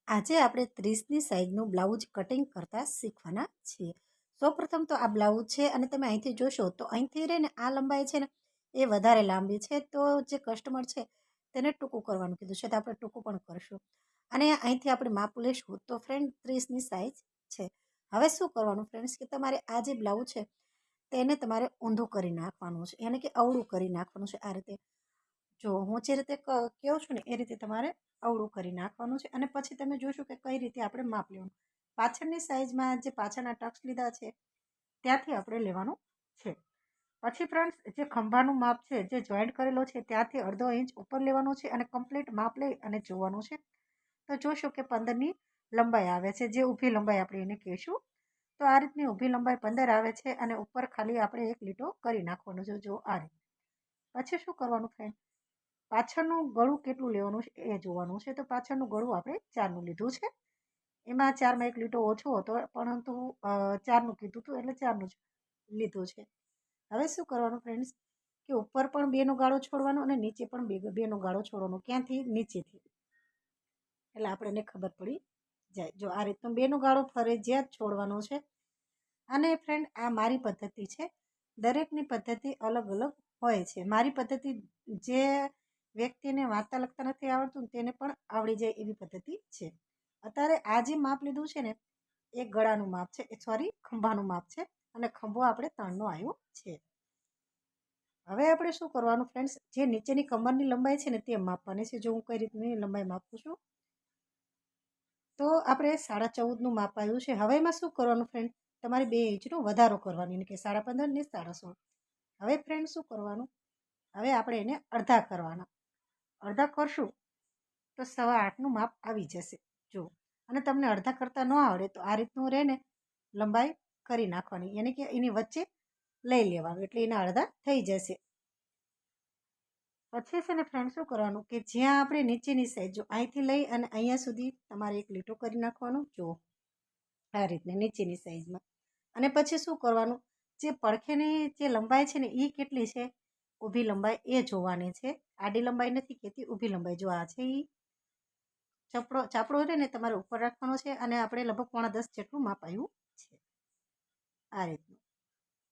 આજે આપણે 30ની સાઈઝનું blouse cutting કરતા શીખવાના છીએ. સૌપ્રથમ તો આ બ્લાઉઝ છે અને તમે અહીંથી જોશો તો અહીંથી રહીને આ લંબાઈ છે ને એ વધારે લાંબી છે. તો જે કસ્ટમર છે તેને ટૂંકું કરવાનું કીધું છે તો આપણે ટૂંકું પણ કરશું. અને અહીંથી આપણે માપ લેશું તો ફ્રેન્ડ 30ની સાઈઝ છે. હવે શું કરવાનું ફ્રેન્ડ્સ કે તમારે આ જે બ્લાઉઝ છે તેને તમારે ઊંધું કરી નાખવાનું છે, યાની કે અવળું કરી નાખવાનું છે. આ રીતે જો હું જે રીતે કહું છું ને એ રીતે તમારે અવળું કરી નાખવાનું છે. અને પછી તમે જોશો કે કઈ રીતે આપણે માપ લેવાનું. પાછળની સાઈઝમાં જે પાછળના ટક્સ લીધા છે ત્યાંથી આપણે લેવાનું છે. પછી ફ્રેન્ડ્સ જે ખંભાનું માપ છે, જે જોઈન્ટ કરેલો છે ત્યાંથી અડધો ઇંચ ઉપર લેવાનું છે અને કમ્પ્લીટ માપ લઈ અને જોવાનું છે. તો જોશો કે 15ની લંબાઈ આવે છે, જે ઊભી લંબાઈ આપણે એને કહીશું. તો આ રીતની ઊભી લંબાઈ 15 આવે છે અને ઉપર ખાલી આપણે એક લીટો કરી નાખવાનો છે. જો આ રીતે. પછી શું કરવાનું ફ્રેન્ડ, પાછળનું ગળું કેટલું લેવાનું છે એ જોવાનું છે. તો પાછળનું ગળું આપણે 4નું લીધું છે. એમાં 4માં એક લીટો ઓછો હતો, પરંતુ 4નું કીધું હતું એટલે 4નું જ લીધું છે. હવે શું કરવાનું ફ્રેન્ડ્સ કે ઉપર પણ 2નો ગાળો છોડવાનો અને નીચે પણ 2નો ગાળો છોડવાનો. ક્યાંથી? નીચેથી. એટલે આપણને ખબર પડી જાય. જો આ રીતનો 2નો ગાળો ફરજિયાત છોડવાનો છે. અને ફ્રેન્ડ આ મારી પદ્ધતિ છે, દરેકની પદ્ધતિ અલગ અલગ હોય છે. મારી પદ્ધતિ જે વ્યક્તિને વાંચતા લખતા નથી આવડતું તેને પણ આવડી જાય એવી પદ્ધતિ છે. અત્યારે આ જે માપ લીધું છે ને એ ગળાનું માપ છે, એ સોરી ખંભાનું માપ છે અને ખંભો આપણે 3નો આવ્યો છે. હવે આપણે શું કરવાનું ફ્રેન્ડ્સ, જે નીચેની કમરની લંબાઈ છે ને તે માપવાની છે. જો હું કઈ રીતની લંબાઈ માપું છું તો આપણે 14.5નું માપ આવ્યું છે. હવે એમાં શું કરવાનું ફ્રેન્ડ, તમારે 2 ઇંચનો વધારો કરવાનો, એટલે કે 15.5 ને 16.5. હવે ફ્રેન્ડ શું કરવાનું, હવે આપણે એને અડધા કરવાના. અડધા કરશું તો 8.25નું માપ આવી જશે. જો અને તમને અડધા કરતા ન આવડે તો આ રીતનું રહે ને લંબાઈ કરી નાખવાની, યાની કે એની વચ્ચે લઈ લેવાનું, એટલે એના અડધા થઈ જશે. પછી છે ને ફ્રેન્ડ શું કરવાનું કે જ્યાં આપણે નીચેની સાઈડ, જો અહીંથી લઈ અને અહીંયા સુધી તમારે એક લીટો કરી નાખવાનો. જો આ રીતને નીચેની સાઈઝમાં. અને પછી શું કરવાનું, જે પડખેની જે લંબાઈ છે ને એ કેટલી છે, ઊભી લંબાઈ એ જોવાની છે. આડી લંબાઈ નથી કહેતી, ઊભી લંબાઈ. જો આ છે એ ચાપડો રહે ને તમારે ઉપર રાખવાનો છે અને આપણે લગભગ 9.5 જેટલું માપ આવ્યું છે. આ રીતનું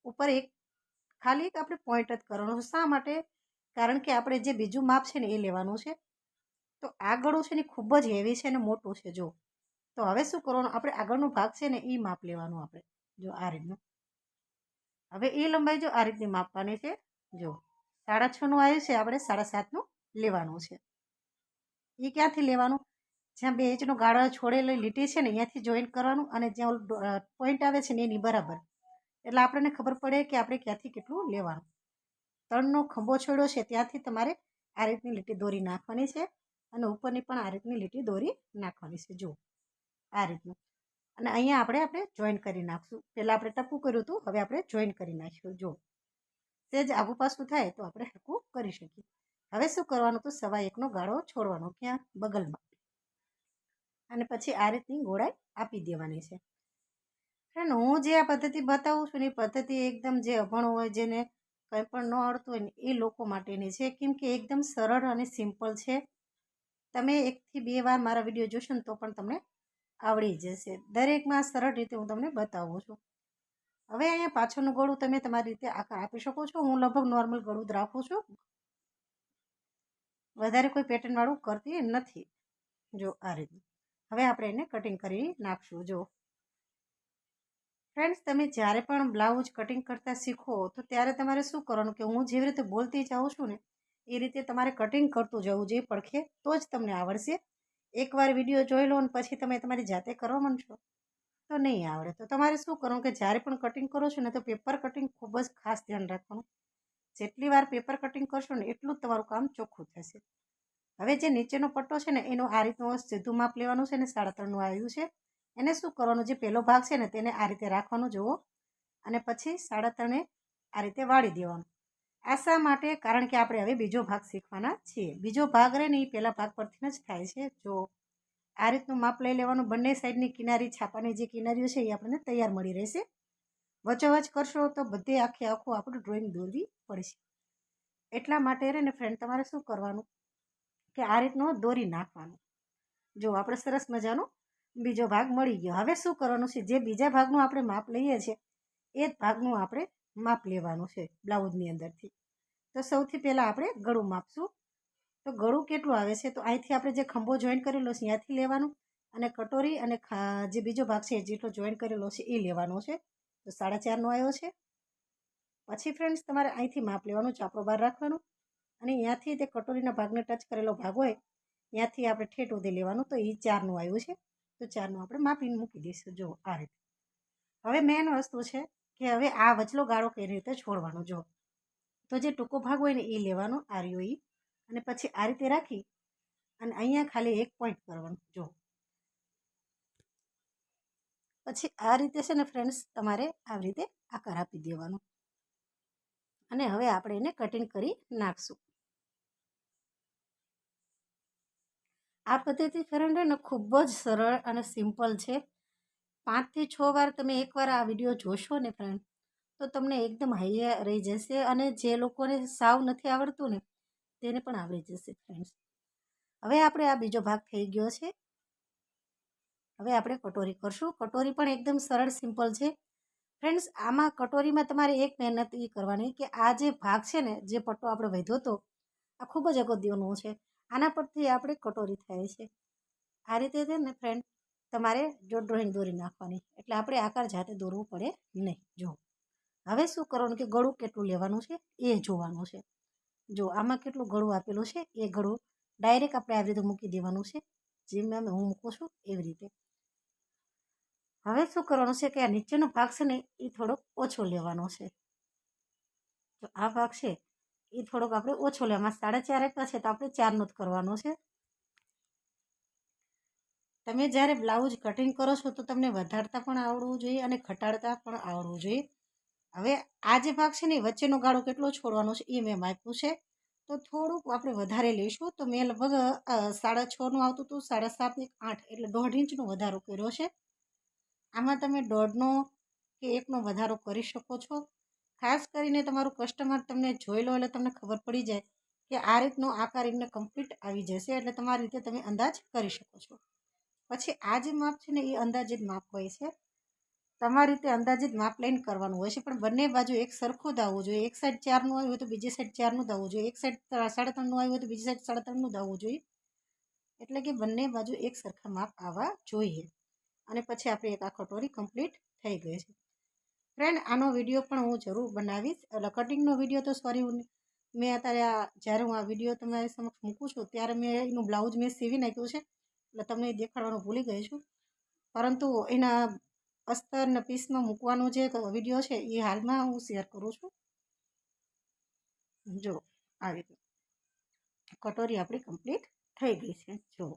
ઉપર એક ખાલી એક આપણે પોઈન્ટ જ કરવાનો છે. શા માટે? કારણ કે આપણે જે બીજું માપ છે ને એ લેવાનું છે. તો આ ગળું છે ને ખૂબ જ હેવી છે અને મોટું છે. જો તો હવે શું કરવાનું, આપણે આગળનો ભાગ છે ને એ માપ લેવાનું આપણે. જો આ રીતનું. હવે એ લંબાઈ જો આ રીતની માપવાની છે. જો 6.5નું આવ્યું છે, આપણે 7.5નું લેવાનું છે. એ ક્યાંથી લેવાનું, જ્યાં 2 ઇંચનો ગાળો છોડેલી લીટી છે ને અહીંયાથી જોઈન્ટ કરવાનું અને જ્યાં પોઈન્ટ આવે છે ને એની બરાબર. એટલે આપણને ખબર પડે કે આપણે ક્યાંથી કેટલું લેવાનું. 3નો ખંભો છોડ્યો છે ત્યાંથી તમારે આ રીતની લીટી દોરી નાખવાની છે અને ઉપરની પણ આ રીતની લીટી દોરી નાખવાની છે. જો આ રીતનું. અને અહીંયા આપણે જોઈન્ટ કરી નાખશું. પહેલાં આપણે ટપકું કર્યું હતું, હવે આપણે જોઈન્ટ કરી નાખીશું. જો તે જ આગુ પાછું થાય તો આપણે હરખું કરી શકીએ. હવે શું કરવાનું, તો 1.25નો ગાળો છોડવાનો. ક્યાં? બગલમાં. અને પછી આ રીતની ગોળાઈ આપી દેવાની છે. ફ્રેન્ડ હું જે આ પદ્ધતિ બતાવું છું ને એ પદ્ધતિ એકદમ જે અભણ હોય, જેને કંઈ પણ ન આવડતું હોય ને એ લોકો માટેની છે. કેમ કે એકદમ સરળ અને સિમ્પલ છે. તમે 1થી 2 વાર મારા વિડીયો જોશો ને તો પણ તમને આવડી જશે. દરેકમાં સરળ રીતે હું તમને બતાવું છું. હવે અહીંયા પાછળનું ગળું તમે તમારી રીતે આકાર આપી શકો છો. હું લગભગ નોર્મલ ગળું જ રાખું છું, વધારે કોઈ પેટર્નવાળું કરતી નથી. જો આ રીતનું. હવે આપણે એને કટિંગ કરી નાખશું. જો ફ્રેન્ડ્સ, તમે જ્યારે પણ બ્લાઉઝ કટિંગ કરતા શીખો તો ત્યારે તમારે શું કરવાનું કે હું જેવી રીતે બોલતી જાઉં છું ને એ રીતે તમારે કટિંગ કરતું જવું જોઈએ પડખે, તો જ તમને આવડશે. એકવાર વિડીયો જોઈ લો અને પછી તમે તમારી જાતે કરવા માંડશો તો નહીં આવડે. તો તમારે શું કરવાનું કે જ્યારે પણ કટિંગ કરો છો ને તો પેપર કટિંગ ખૂબ જ ખાસ ધ્યાન રાખવાનું. જેટલી વાર પેપર કટિંગ કરશો ને એટલું જ તમારું કામ ચોખ્ખું થશે. હવે જે નીચેનો પટ્ટો છે ને એનું આ રીતનું સીધું માપ લેવાનું છે ને 3.5નું આવ્યું છે. એને શું કરવાનું, જે પહેલો ભાગ છે ને તેને આ રીતે રાખવાનું. જુઓ. અને પછી 3.5 આ રીતે વાળી દેવાનું. આ શા માટે? કારણ કે આપણે હવે બીજો ભાગ શીખવાના છીએ. બીજો ભાગ રહે ને એ પહેલા ભાગ પરથી જ થાય છે. જો આ રીતનું માપ લઈ લેવાનું. બંને સાઈડની કિનારી, છાપાની જે કિનારીઓ છે એ આપણને તૈયાર મળી રહેશે. વચોવચ કરશો તો બધે આખે આખું આપણું ડ્રોઈંગ દોરવી પડશે. એટલા માટે રહે ને ફ્રેન્ડ તમારે શું કરવાનું કે આ રીતનું દોરી નાખવાનું. જો આપણે સરસ મજાનો બીજો ભાગ મળી ગયો. હવે શું કરવાનું છે, જે બીજા ભાગનું આપણે માપ લઈએ છીએ એ જ ભાગનું આપણે માપ લેવાનું છે બ્લાઉઝની અંદરથી. તો સૌથી પહેલાં આપણે ગળું માપશું. તો ગળું કેટલું આવે છે, તો અહીંથી આપણે જે ખંભો જોઈન્ટ કરેલો છે ત્યાંથી લેવાનું, અને કટોરી અને જે બીજો ભાગ છે જેટલો જોઈન્ટ કરેલો છે એ લેવાનો છે. તો 4.5નો આવ્યો છે. પછી ફ્રેન્ડ્સ તમારે અહીંથી માપ લેવાનું, ચાપડો બહાર રાખવાનો, અને ત્યાંથી તે કટોરીના ભાગને ટચ કરેલો ભાગ હોય ત્યાંથી આપણે ઠેઠ સુધી લેવાનું. તો એ 4નું આવ્યું છે. તો 4નું આપણે માપીને મૂકી દઈશું. જો આ રીતે. હવે મેન વસ્તુ છે કે હવે આ વચલો ગાળો કઈ રીતે છોડવાનો. જો તો જે ટૂંકો ભાગ હોય ને એ લેવાનો, આ રહ્યો એ, અને પછી આ રીતે રાખી અને અહીંયા ખાલી એક પોઈન્ટ કરવાનું. જો પછી આ રીતે છે ને ફ્રેન્ડ્સ તમારે આવી રીતે આકાર આપી દેવાનો, અને હવે આપણે એને કટિંગ કરી નાખશું. આ પદ્ધતિ ફ્રેન્ડ ને ખૂબ જ સરળ અને સિમ્પલ છે. 5 થી 6 વાર તમે એકવાર આ વિડીયો જોશો ને ફ્રેન્ડ, તો તમને એકદમ હૈયા રહી જશે, અને જે લોકોને સાવ નથી આવડતું ને તેને પણ આવડી જશે ફ્રેન્ડ્સ. હવે આપણે આ બીજો ભાગ થઈ ગયો છે. હવે આપણે કટોરી કરશું. કટોરી પણ એકદમ સરળ સિમ્પલ છે ફ્રેન્ડ્સ. આમાં કટોરીમાં તમારે એક મહેનત એ કરવાની કે આ જે ભાગ છે ને, જે પટ્ટો આપણે વધ્યો હતો, આ ખૂબ જ અગત્યનો છે. આના પરથી આપણે કટોરી થાય છે. આ રીતે છે ને ફ્રેન્ડ તમારે જો ડ્રોઈંગ દોરી નાખવાની, એટલે આપણે આકાર જાતે દોરવું પડે નહીં. જો હવે શું કરવાનું કે ગળું કેટલું લેવાનું છે એ જોવાનું છે. જો આમાં કેટલું ગળું આપેલું છે એ ગળું ડાયરેક્ટ આપણે આવી રીતે મૂકી દેવાનું છે, જેમ હું મૂકું છું એવી રીતે. હવે શું કરવાનું છે કે આ નીચેનો ભાગ છે ને એ થોડોક ઓછો લેવાનો છે. તો આ ભાગ છે એ થોડોક આપણે ઓછો લેવામાં 4.5 આપ્યા છે, તો આપણે 4નો જ કરવાનો છે. તમે જ્યારે બ્લાઉઝ કટિંગ કરો છો તો તમને વધારતા પણ આવડવું જોઈએ અને ઘટાડતા પણ આવડવું જોઈએ. હવે આ જે ભાગ છે ને વચ્ચેનો ગાળો કેટલો છોડવાનો છે એ મેં માપ્યું છે. તો થોડુંક આપણે વધારે લઈશું. તો મેં લગભગ 6.5નું આવતું હતું, 7.5 8, એટલે 1.5 ઇંચનો વધારો કર્યો છે. આમાં તમે 1.5નો કે 1નો વધારો કરી શકો છો. ખાસ કરીને તમારું કસ્ટમર તમને જોઈ લો એટલે તમને ખબર પડી જાય કે આ રીતનો આકાર એમને કમ્પ્લીટ આવી જશે, એટલે તમારી રીતે તમે અંદાજ કરી શકો છો. પછી આ જે માપ છે ને એ અંદાજિત માપ હોય છે. તમારી રીતે અંદાજિત માપ લઈને કરવાનું હોય છે, પણ બંને બાજુ એક સરખું જ આવવું જોઈએ. એક સાઈડ 4નું આવ્યું હોય તો બીજી સાઈડ 4નું જ આવવું જોઈએ. એક સાઈડ 3.5નું આવ્યું હોય તો બીજી સાઈડ 3.5નું જ આવવું જોઈએ. એટલે કે બંને બાજુ એક સરખા માપ આવવા જોઈએ. અને પછી આપણે એક આ કટોરી કમ્પ્લીટ થઈ ગઈ છે. ફ્રેન્ડ આનો વિડીયો પણ હું જરૂર બનાવીશ. એટલે કટિંગનો વિડીયો તો સોરી મેં અત્યારે જ્યારે હું આ વિડીયો તમારી સમક્ષ મૂકું છું ત્યારે મેં એનું બ્લાઉઝ મેં સીવી નાખ્યું છે, એટલે તમને દેખાડવાનું ભૂલી ગઈ છું. પરંતુ એના અસ્તર ને પીસમાં મૂકવાનો જે વિડીયો છે એ હાલમાં હું શેર કરું છું. જો આવી રીતે કટોરી આપણી કમ્પ્લીટ થઈ ગઈ છે. જો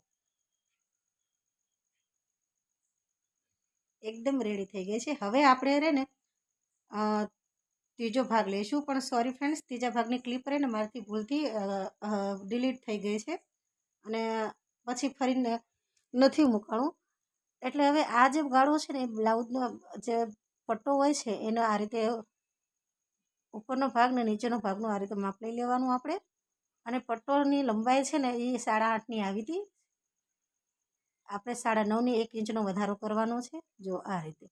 એકદમ રેડી થઈ ગઈ છે. હવે આપણે રે ને ત્રીજો ભાગ લઈશું, પણ સોરી ફ્રેન્ડ્સ, ત્રીજા ભાગની ક્લિપ રહે ને મારાથી ભૂલથી ડિલીટ થઈ ગઈ છે, અને પછી ફરીને નથી મૂકાણું. એટલે હવે આ જે ગાળો છે ને એ બ્લાઉઝનો જે પટ્ટો હોય છે એનો આ રીતે ઉપરનો ભાગ ને નીચેનો ભાગનો આ રીતે માપ લઈ લેવાનું આપણે. અને પટ્ટોની લંબાઈ છે ને એ 8.5ની આવી હતી. આપણે 9.5ની 1 ઇંચનો વધારો કરવાનો છે. જો આ રીતે.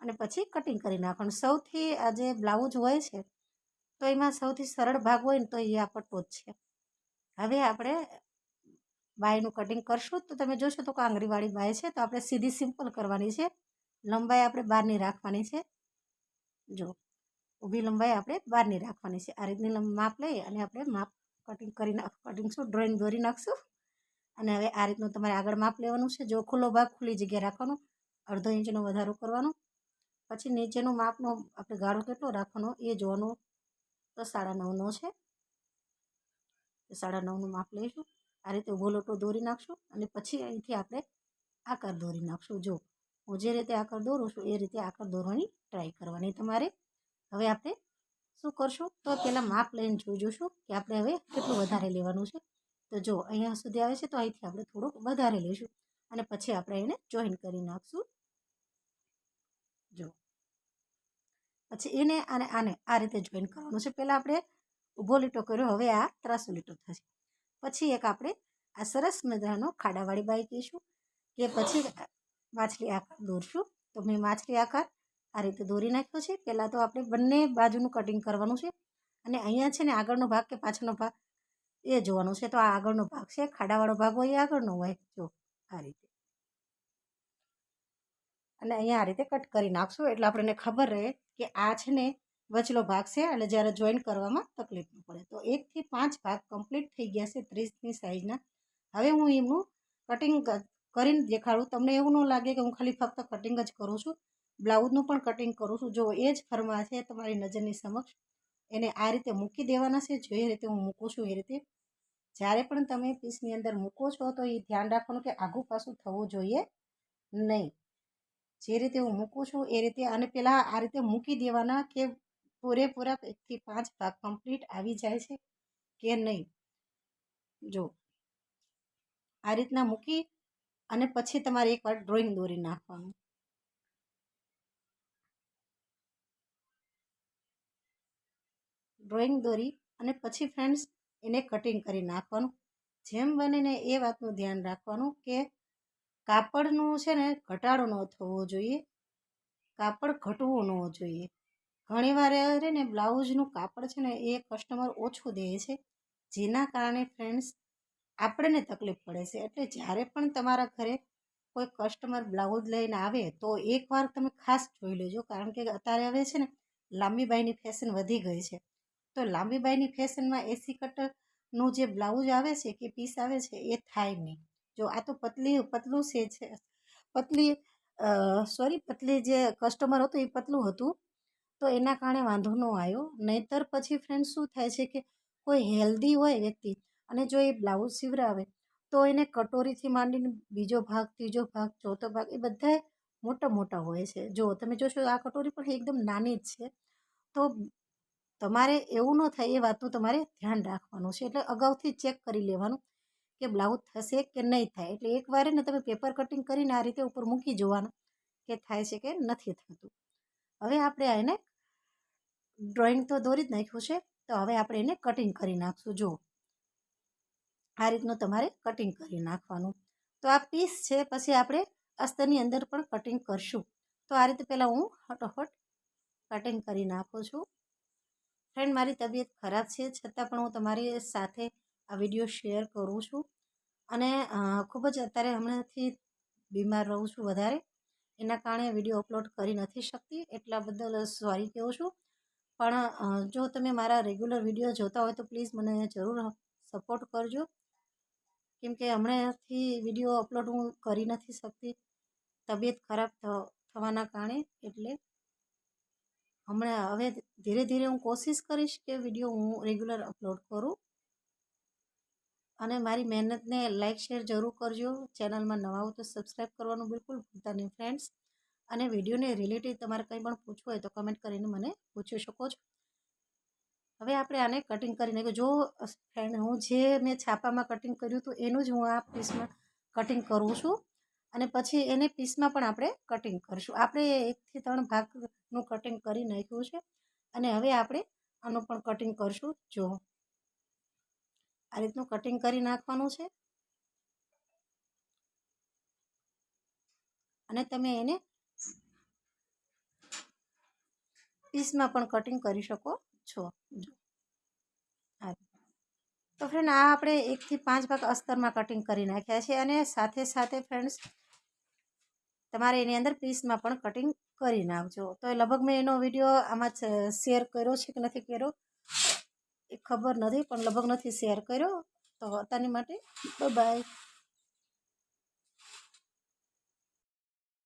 અને પછી કટિંગ કરી નાખવાનું. સૌથી આ જે બ્લાઉઝ હોય છે તો એમાં સૌથી સરળ ભાગ હોય ને તો એ આ પટ્ટો જ છે. હવે આપણે બાયનું કટિંગ કરશું તો તમે જોશો તો કાંગરીવાળી બાય છે, તો આપણે સીધી સિમ્પલ કરવાની છે. લંબાઈ આપણે 12ની રાખવાની છે. જો ઊભી લંબાઈ આપણે 12ની રાખવાની છે. આ રીતની માપ લઈ અને આપણે માપ કટિંગ શું ડ્રોઈંગ દોરી નાખશું. અને હવે આ રીતનું તમારે આગળ માપ લેવાનું છે. જો ખુલ્લો ભાગ ખુલ્લી જગ્યાએ રાખવાનો, 1/2 ઇંચનો વધારો કરવાનો. પછી નીચેનું માપનો આપણે ગાળો કેટલો રાખવાનો એ જોવાનું. તો 9.5નો છે. 9.5નું માપ લઈશું. આ રીતે ઊભો લોટો દોરી નાખશું, અને પછી અહીંથી આપણે આકાર દોરી નાખશું. જો હું જે રીતે આકાર દોરું છું એ રીતે આકાર દોરવાની ટ્રાય કરવાની તમારે. હવે આપણે શું કરશું તો પહેલાં માપ લઈને જોઈ જોઈશું કે આપણે હવે કેટલું વધારે લેવાનું છે. તો જો અહીંયા સુધી આવે છે તો અહીંથી આપણે થોડુંક વધારે લઈશું, અને પછી આપણે એને જોઈન કરી નાખશું. જો પછી એને અને આને આ રીતે જોઈન કરવાનું છે. પહેલાં આપણે ઊભો લીટો કર્યો, હવે આ ત્રાસો લીટો થશે. પછી એક આપણે આ સરસ મજાનો ખાડાવાળી બાઈ કહીશું કે પછી માછલી આકાર દોરશું. તો મેં માછલી આકાર આ રીતે દોરી નાખ્યો છે. પહેલાં તો આપણે બંને બાજુનું કટિંગ કરવાનું છે અને અહીંયા છે ને આગળનો ભાગ કે પાછળનો ભાગ એ જોવાનું છે. તો આ આગળનો ભાગ છે, ખાડાવાળો ભાગ હોય એ આગળનો હોય. જો આ રીતે અને અહીંયા આ રીતે કટ કરી નાખશું એટલે આપણને ખબર રહે કે આ છે ને વચલો ભાગ છે એટલે જ્યારે જોઈન કરવામાં તકલીફ ન પડે. તો 1 થી 5 ભાગ કમ્પ્લીટ થઈ ગયા છે 30ની સાઈઝના. હવે હું એમનું કટિંગ કરીને દેખાડું. તમને એવું ન લાગે કે હું ખાલી ફક્ત કટિંગ જ કરું છું, બ્લાઉઝનું પણ કટિંગ કરું છું. જો એ જ ફરમા છે તમારી નજરની સમક્ષ, એને આ રીતે મૂકી દેવાના છે. જે રીતે હું મૂકું છું એ રીતે. જ્યારે પણ તમે પીસની અંદર મૂકો છો તો એ ધ્યાન રાખવાનું કે આઘું પાછું થવું જોઈએ નહીં. જે રીતે હું મૂકું છું એ રીતે. અને પહેલાં આ રીતે મૂકી દેવાના કે પૂરેપૂરા 1 થી 5 ભાગ કમ્પ્લીટ આવી જાય છે કે નહીં. જો આ રીતના મૂકી અને પછી તમારે એકવાર ડ્રોઈંગ દોરી નાખવાનું. ડ્રોઈંગ દોરી અને પછી ફ્રેન્ડ્સ એને કટિંગ કરી નાખવાનું. જેમ બને ને એ વાતનું ધ્યાન રાખવાનું કે કાપડનું છે ને ઘટાડો ન થવો જોઈએ, કાપડ ઘટવું ન જોઈએ. ઘણીવાર રે ને બ્લાઉઝનું કાપડ છે ને એ કસ્ટમર ઓછું દે છે, જેના કારણે ફ્રેન્ડ્સ આપણને તકલીફ પડે છે. એટલે જ્યારે પણ તમારા ઘરે કોઈ કસ્ટમર બ્લાઉઝ લઈને આવે તો એકવાર તમે ખાસ જોઈ લેજો. કારણ કે અત્યારે હવે છે ને લાંબી બાઈની ફેશન વધી ગઈ છે. તો લાંબી બાઈની ફેશનમાં એસી કટનું જે બ્લાઉઝ આવે છે કે પીસ આવે છે એ થાય નહીં. જો આ તો પતલું છે પતલી જે કસ્ટમર હતું એ પતલું હતું તો એના કારણે વાંધો ન આવ્યો. નહીંતર પછી ફ્રેન્ડ શું થાય છે કે કોઈ હેલ્ધી હોય વ્યક્તિ અને જો એ બ્લાઉઝ સીવડાવે તો એને કટોરીથી માંડીને બીજો ભાગ, ત્રીજો ભાગ, ચોથો ભાગ એ બધા મોટા મોટા હોય છે. જો તમે જોશો આ કટોરી પણ એકદમ નાની જ છે. તો તમારે એવું ન થાય એ વાતનું તમારે ધ્યાન રાખવાનું છે. એટલે અગાઉથી ચેક કરી લેવાનું કે બ્લાઉઝ થશે કે નહીં થાય. એટલે એકવાર ને તમે પેપર કટિંગ કરીને આ રીતે ઉપર મૂકી જોવાનું કે થાય છે કે નથી થતું. હવે આપણે એને ડ્રોઈંગ તો દોરી જ નાખ્યું છે, તો હવે આપણે એને કટિંગ કરી નાખશું. જો આ રીતનું તમારે કટિંગ કરી નાખવાનું. તો આ પીસ છે, પછી આપણે અસ્તરની અંદર પણ કટિંગ કરશું. તો આ રીતે પહેલાં હું ફટોફટ કટિંગ કરી નાખું છું. ફ્રેન્ડ, મારી તબિયત ખરાબ છે છતાં પણ હું તમારી સાથે આ વિડીયો શેર કરું છું. અને ખૂબ જ અત્યારે હમણાંથી બીમાર રહું છું વધારે, એના કારણે વિડીયો અપલોડ કરી નથી શકતી. એટલા બદલ સોરી કહું છું. પણ જો તમે મારા રેગ્યુલર વિડીયો જોતા હોય તો પ્લીઝ મને જરૂર સપોર્ટ કરજો. કેમ કે હમણાંથી વિડીયો અપલોડ હું કરી નથી શકતી તબિયત ખરાબ થવાના કારણે. એટલે હવે ધીરે ધીરે હું કોશિશ કરીશ કે વિડીયો હું રેગ્યુલર અપલોડ કરું. અને મારી મહેનતને લાઇક શેર જરૂર કરજો. ચેનલમાં નવા હો તો સબસ્ક્રાઈબ કરવાનું બિલકુલ ભૂલતા નહીં ફ્રેન્ડ્સ. અને વિડીયોને રિલેટેડ તમારે કંઈ પણ પૂછવું હોય તો કમેન્ટ કરીને મને પૂછી શકો છો. હવે આપણે આને કટિંગ કરીને જો ફ્રેન્ડ હું જે મેં છાપામાં કટિંગ કર્યું હતું એનું જ હું આ પીસમાં કટિંગ કરું છું. અને પછી એને પીસમાં પણ આપણે કટિંગ કરીશું. આપણે 1 થી 3 ભાગનું કટિંગ કરી નાખ્યું છે અને હવે આપણે આનું પણ કટિંગ કરીશું. જો આ રીતનું કટિંગ કરી નાખવાનું છે અને તમે એને પીસમાં પણ કટિંગ કરી શકો છો. તો ફ્રેન્ડ, આ આપણે 1 થી 5 ભાગ અસ્તરમાં કટિંગ કરી નાખ્યા છે અને સાથે સાથે ફ્રેન્ડ્સ તમારે એની અંદર પીસમાં પણ કટિંગ કરી નાખજો. તો લગભગ મેં એનો વિડીયો આમાં શેર કર્યો છે કે નથી કર્યો એ ખબર નથી, પણ લગભગ નથી શેર કર્યો. તો અત્યારની માટે બાય.